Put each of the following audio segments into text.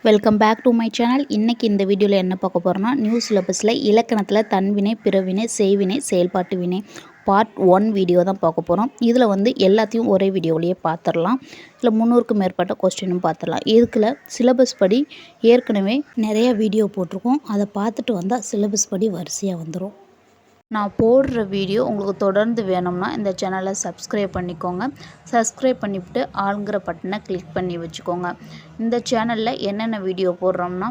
Welcome back to my channel. இன்றைக்கி இந்த வீடியோவில் என்ன பார்க்க போகிறோன்னா, நியூ சிலபஸில் இலக்கணத்தில் தன்வினை, பிறவினை, செய்வினை, செயல்பாட்டு வினை பார்ட் 1 வீடியோ தான் பார்க்க போகிறோம். இதில் எல்லாத்தையும் ஒரே வீடியோவிலேயே பார்த்துடலாம். இதில் 300க்கும் மேற்பட்ட கொஸ்டினும் பார்த்துடலாம். இதுக்குள்ள சிலபஸ் படி ஏற்கனவே நிறைய வீடியோ போட்டிருக்கோம். அதை பார்த்துட்டு வந்தால் சிலபஸ் படி வரிசையாக வந்துடும். நான் போடுற வீடியோ உங்களுக்கு தொடர்ந்து வேணும்னா இந்த சேனலை சப்ஸ்கிரைப் பண்ணிக்கோங்க. சப்ஸ்கிரைப் பண்ணிவிட்டு ஆளுங்கிற பட்டனை கிளிக் பண்ணி வச்சுக்கோங்க. இந்த சேனலில் என்னென்ன வீடியோ போடுறோம்னா,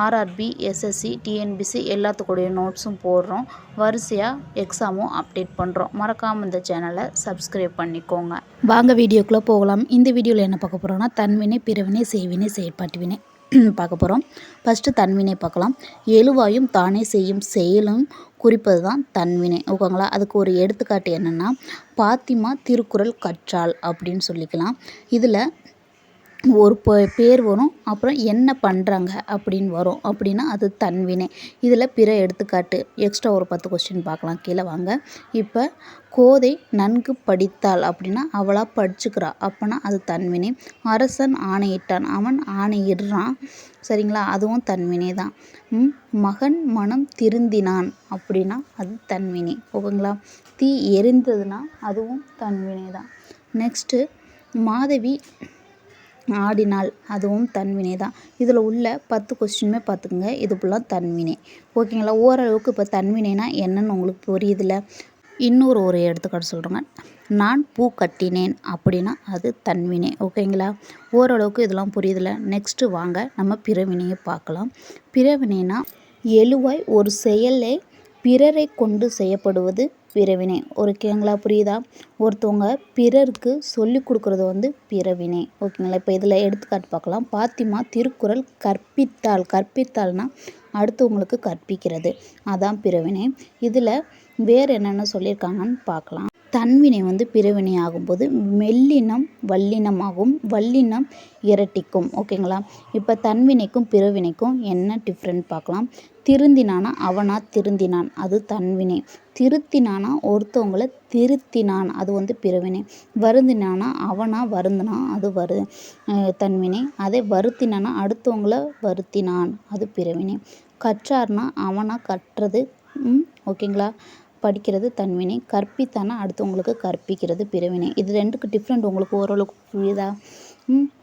ஆர்ஆர்பி, எஸ்எஸ்சி, டிஎன்பிசி எல்லாத்துக்குடைய நோட்ஸும் போடுறோம். வரிசையாக எக்ஸாமும் அப்டேட் பண்ணுறோம். மறக்காமல் இந்த சேனலை சப்ஸ்கிரைப் பண்ணிக்கோங்க. வாங்க வீடியோக்குள்ளே போகலாம். இந்த வீடியோவில் என்ன பார்க்க போகிறோம்னா, தன்வினை, பிறவினை, செய்வினை, செயற்பாட்டு வினை பார்க்க போகிறோம். ஃபஸ்ட்டு தன்வினை பார்க்கலாம். எழுவாயும் தானே செய்யும் செயலும் குறிப்பது தான் தன்வினை. ஓகேங்களா? அதுக்கு ஒரு எடுத்துக்காட்டு என்னென்னா, பாத்திமா திருக்குறள் கற்றாள் அப்படின்னு சொல்லிக்கலாம். இதில் ஒரு பேர் வரும், அப்புறம் என்ன பண்ணுறாங்க அப்படின்னு வரும். அப்படின்னா அது தன்வினை. இதில் பிற எடுத்துக்காட்டு எக்ஸ்ட்ரா ஒரு 10 கொஸ்டின் பார்க்கலாம். கீழே வாங்க. இப்போ கோதை நன்கு படித்தாள் அப்படின்னா அவளாக படிச்சுக்கிறா, அப்போனா அது தன்வினை. அரசன் ஆணையிட்டான், அவன் ஆணையிடுறான். சரிங்களா? அதுவும் தன்வினை தான். மகன் மனம் திருந்தினான் அப்படின்னா அது தன்வினை. ஓகேங்களா? தீ எரிந்ததுன்னா அதுவும் தன்வினை தான். நெக்ஸ்ட்டு மாதவி ஆடினாள், அதுவும் தன்வினை தான். இதில் உள்ள 10 கொஸ்டினுமே பார்த்துக்குங்க. இது ஃபுல்லாக தன்வினை. ஓகேங்களா? ஓரளவுக்கு இப்போ தன்வினைனா என்னன்னு உங்களுக்கு புரியுதில்ல. இன்னொரு எடுத்துக்காட்டு சொல்கிறேங்க. நான் பூ கட்டினேன் அப்படின்னா அது தன்வினை. ஓகேங்களா? ஓரளவுக்கு இதெல்லாம் புரியுதில்ல. நெக்ஸ்ட்டு வாங்க நம்ம பிறவினையை பார்க்கலாம். பிறவினைனா எழுவாய் ஒரு செயலை பிறரை கொண்டு செய்யப்படுவது பிறவினை. ஓகேங்களா? புரியுதா? ஒருத்தவங்க பிறருக்கு சொல்லி கொடுக்குறது பிறவினை. ஓகேங்களா? இப்போ இதில் எடுத்துக்காட்டு பார்க்கலாம். பாத்திமா திருக்குறள் கற்பித்தாள். கற்பித்தாள்னா அடுத்தவங்களுக்கு கற்பிக்கிறது, அதான் பிறவினை. இதில் வேறு என்னென்ன சொல்லியிருக்காங்கன்னு பார்க்கலாம். தன்வினை பிறவினை ஆகும்போது மெல்லினம் வல்லினமாகும், வல்லினம் இரட்டிக்கும். ஓகேங்களா? இப்போ தன்வினைக்கும் பிறவினைக்கும் என்ன டிஃப்ரெண்ட் பார்க்கலாம். திருந்தினானா அவனா திருந்தினான், அது தன்வினை. திருத்தினானா ஒருத்தவங்களை திருத்தினான், அது பிறவினை. வருந்தினானா அவனா வருந்தினான், அது தன்வினை. அதே வருத்தினானா அடுத்தவங்களை வருத்தினான், அது பிறவினை. கற்றார்னா அவனா கற்றது. ஓகேங்களா? படிக்கிறது தன்வினை. கற்பித்தானா அடுத்தவங்களுக்கு கற்பிக்கிறது பிறவினை. இது ரெண்டுக்கு டிஃப்ரெண்ட் உங்களுக்கு ஓரளவுக்கு புரியுதா?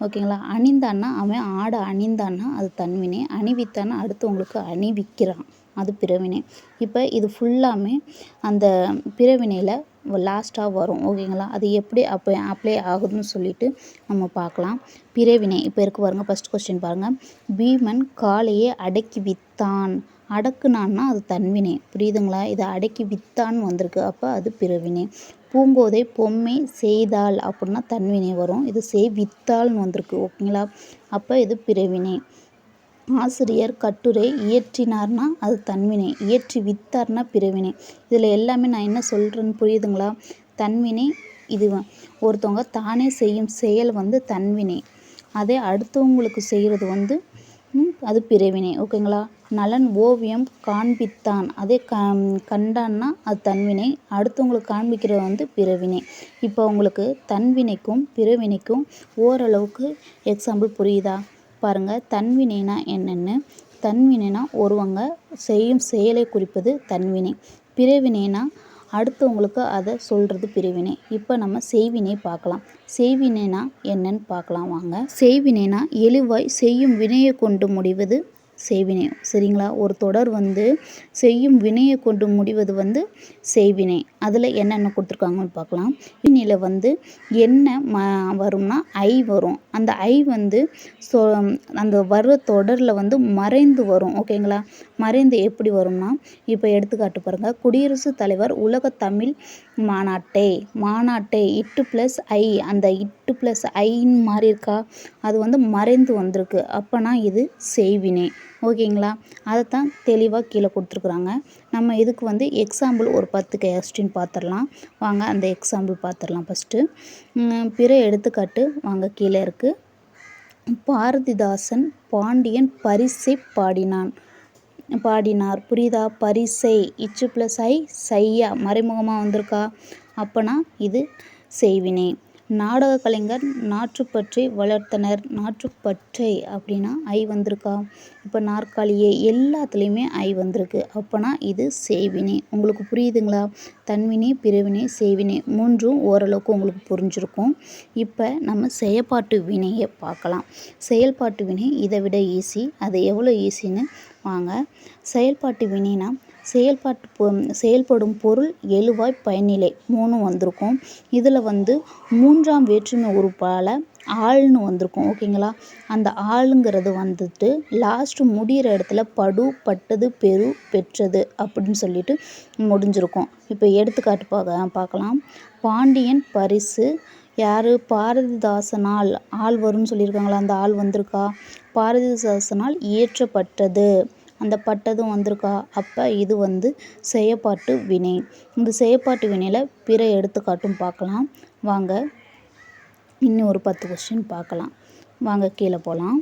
ஓகேங்களா? அணிந்தான்னா அவன் ஆடை அணிந்தான்னா அது தன்வினை. அணிவித்தானா அடுத்தவங்களுக்கு அணிவிக்கிறான், அது பிறவினை. இப்போ இது ஃபுல்லாமே அந்த பிறவினையில் லாஸ்ட்டாக வரும். ஓகேங்களா? அது எப்படி அப்ளை ஆகுதுன்னு சொல்லிட்டு நம்ம பார்க்கலாம். பிறவினை இப்போ இருக்கு பாருங்கள். ஃபஸ்ட் கொஸ்டின் பாருங்கள். பீமன் காளையை அடக்கி வித்தான். அடக்குனான்னா அது தன்வினை. புரியுதுங்களா? இதை அடக்கி வித்தான்னு வந்திருக்கு, அப்போ அது பிறவினை. பூங்கோதை பொம்மை செய்தாள் அப்படின்னா தன்வினை வரும். இது வித்தாள்னு வந்திருக்கு. ஓகேங்களா? அப்போ இது பிறவினை. ஆசிரியர் கட்டுரை இயற்றினார்னா அது தன்வினை. இயற்றி வித்தார்னா பிறவினை. இதில் எல்லாமே நான் என்ன சொல்கிறேன்னு புரியுதுங்களா? தன்வினை. இது ஒருத்தவங்க தானே செய்யும் செயல் தன்வினை. அதே அடுத்தவங்களுக்கு செய்கிறது அது பிறவினை. ஓகேங்களா? நலன் ஓவியம் காண்பித்தான், அதே கண்டான்னா அது தன்வினை. அடுத்தவங்களுக்கு காண்பிக்கிறது பிறவினை. இப்போ உங்களுக்கு தன்வினைக்கும் பிறவினைக்கும் ஓரளவுக்கு எக்ஸாம்பிள் புரியுதா? பாருங்கள். தன்வினைனா என்னென்னு. தன்வினைனா ஒருவங்க செய்யும் செயலை குறிப்பது தன்வினை. பிறவினைனா அடுத்தவங்களுக்கு அதை சொல்கிறது பிறவினை. இப்போ நம்ம செய்வினை பார்க்கலாம். செய்வினைனா என்னன்னு பார்க்கலாம் வாங்க. செய்வினைனா எழுவாய் செய்யும் வினையை கொண்டு முடிவது செய்வினை. சரிங்களா? ஒரு தொடர் செய்யும் வினையை கொண்டு முடிவது செய்வினை. அதில் என்னென்ன கொடுத்துருக்காங்கன்னு பார்க்கலாம். வினையில் என்ன வரும்னா ஐ வரும். அந்த ஐ அந்த வர்ற தொடரில் மறைந்து வரும். ஓகேங்களா? மறைந்து எப்படி வரும்னா, இப்போ எடுத்துக்காட்டு பாருங்கள். குடியரசுத் தலைவர் உலக தமிழ் மாநாட்டை இட்டு ப்ளஸ் ஐ, அந்த இட்டு ப்ளஸ் ஐன்னு மாறி இருக்கா, அது மறைந்து வந்திருக்கு. அப்போனா இது செய்வினை. ஓகேங்களா? அதைத்தான் தெளிவாக கீழே கொடுத்துருக்குறாங்க. நம்ம இதுக்கு எக்ஸாம்பிள் ஒரு 10 கொஸ்டின் பார்த்துடலாம் வாங்க. அந்த எக்ஸாம்பிள் பார்த்துடலாம். ஃபஸ்ட்டு பிற எடுத்துக்காட்டு வாங்க. கீழே இருக்குது. பாரதிதாசன் பாண்டியன் பரிசை பாடினார். புரியுதா? பரிசை இச்சு ப்ளஸ் ஐ சையா மறைமுகமாக வந்திருக்கா, அப்போனா இது செய்வினை. நாடக கலைஞர் நாற்றுப்பற்றை வளர்த்தனர். நாற்றுப்பற்றை அப்படின்னா ஐ வந்திருக்கா? இப்போ நாற்காலியே எல்லாத்துலேயுமே ஐ வந்திருக்கு. அப்போனா இது செய்வினை. உங்களுக்கு புரியுதுங்களா? தன்வினை, பிறவினை, செய்வினை மூன்றும் ஓரளவுக்கு உங்களுக்கு புரிஞ்சிருக்கும். இப்போ நம்ம செயல்பாட்டு வினையை பார்க்கலாம். செயல்பாட்டு வினை இதை விட ஈஸி. அது எவ்வளோ ஈஸின்னு வாங்க. செயல்பாட்டு வினைனா செயல்படும் பொருள், எழுவாய், பயனிலை 3 வந்திருக்கும். இதில் வந்து 3ஆம் வேற்றுமை உறுப்பால் ஆள்னு வந்திருக்கும். ஓகேங்களா? அந்த ஆளுங்கிறது வந்துட்டு லாஸ்ட்டு முடிகிற இடத்துல படு, பட்டது, பெரு, பெற்றது அப்படின்னு சொல்லிட்டு முடிஞ்சிருக்கும். இப்போ எடுத்துக்காட்டு பார்க்கலாம். பாண்டியன் பரிசு யார்? பாரதிதாசனால் ஆள் வரும்னு சொல்லியிருக்காங்களா? அந்த ஆள் வந்திருக்கா? பாரதிதாசனால் இயற்றப்பட்டது, அந்த பட்டதும் வந்திருக்கா? அப்போ இது வந்து செயற்பாட்டு வினை. இந்த செயற்பாட்டு வினையில் பிற எடுத்துக்காட்டும் பார்க்கலாம் வாங்க. இன்னும் ஒரு 10 கொஸ்டின் பார்க்கலாம் வாங்க. கீழே போகலாம்.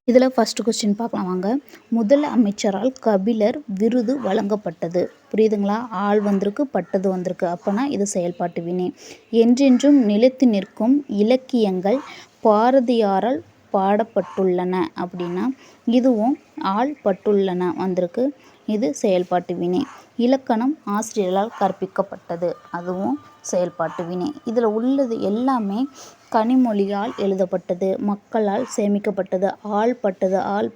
இதில் ஃபஸ்ட்டு கொஸ்டின் பார்க்கலாம் வாங்க. முதல் அமைச்சரால் கபிலர் விருது வழங்கப்பட்டது. புரியுதுங்களா? ஆள் வந்திருக்கு, பட்டது வந்திருக்கு. அப்போனா இது செயல்பாட்டு வினை. என்றென்றும் நிலைத்து நிற்கும் இலக்கியங்கள் பாரதியாரால் பாடப்பட்டுள்ளன அப்படின்னா இதுவும் ஆள் பட்டுள்ளன வந்திருக்கு. இது செயல்பாட்டு வினை. இலக்கணம் ஆசிரியரால் கற்பிக்கப்பட்டது, அதுவும் செயல்பாட்டு வினை. இதில் உள்ளது எல்லாமே கனிமொழியால் எழுதப்பட்டது, மக்களால் சேமிக்கப்பட்டது, ஆள்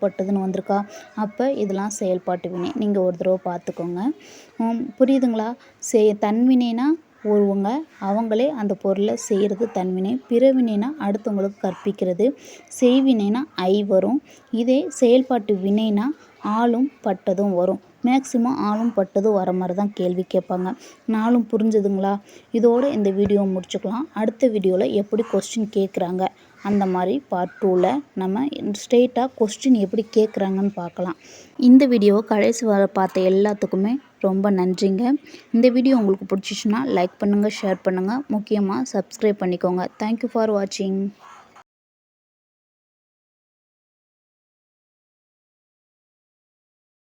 பட்டதுன்னு வந்திருக்கா? அப்போ இதெல்லாம் செயல்பாட்டு வினை. நீங்கள் ஒரு தடவை பார்த்துக்கோங்க. புரியுதுங்களா? தன்வினைனா ஒருவங்க அவங்களே அந்த பொருளை செய்கிறது தன்வினை. பிறவினைனா அடுத்தவங்களுக்கு கற்பிக்கிறது. செய்வினைனா ஐ வரும். இதே செயல்பாட்டு வினைனா ஆளும் பட்டதும் வரும். மேக்சிமம் ஆளும் பட்டதும் வர மாதிரி தான் கேள்வி கேட்பாங்க. நாளும் புரிஞ்சுதுங்களா? இதோடு இந்த வீடியோ முடிச்சுக்கலாம். அடுத்த வீடியோவில் எப்படி கொஸ்டின் கேட்குறாங்க அந்த மாதிரி பார்ட் 2ல் நம்ம ஸ்ட்ரெயிட்டாக கொஸ்டின் எப்படி கேட்குறாங்கன்னு பார்க்கலாம். இந்த வீடியோவை கடைசி வர பார்த்த எல்லாத்துக்குமே ரொம்ப நன்றிங்க. இந்த வீடியோ உங்களுக்கு பிடிச்சிச்சுன்னா லைக் பண்ணுங்கள், ஷேர் பண்ணுங்கள், முக்கியமாக சப்ஸ்கிரைப் பண்ணிக்கோங்க. தேங்க்யூ ஃபார் வாட்சிங்.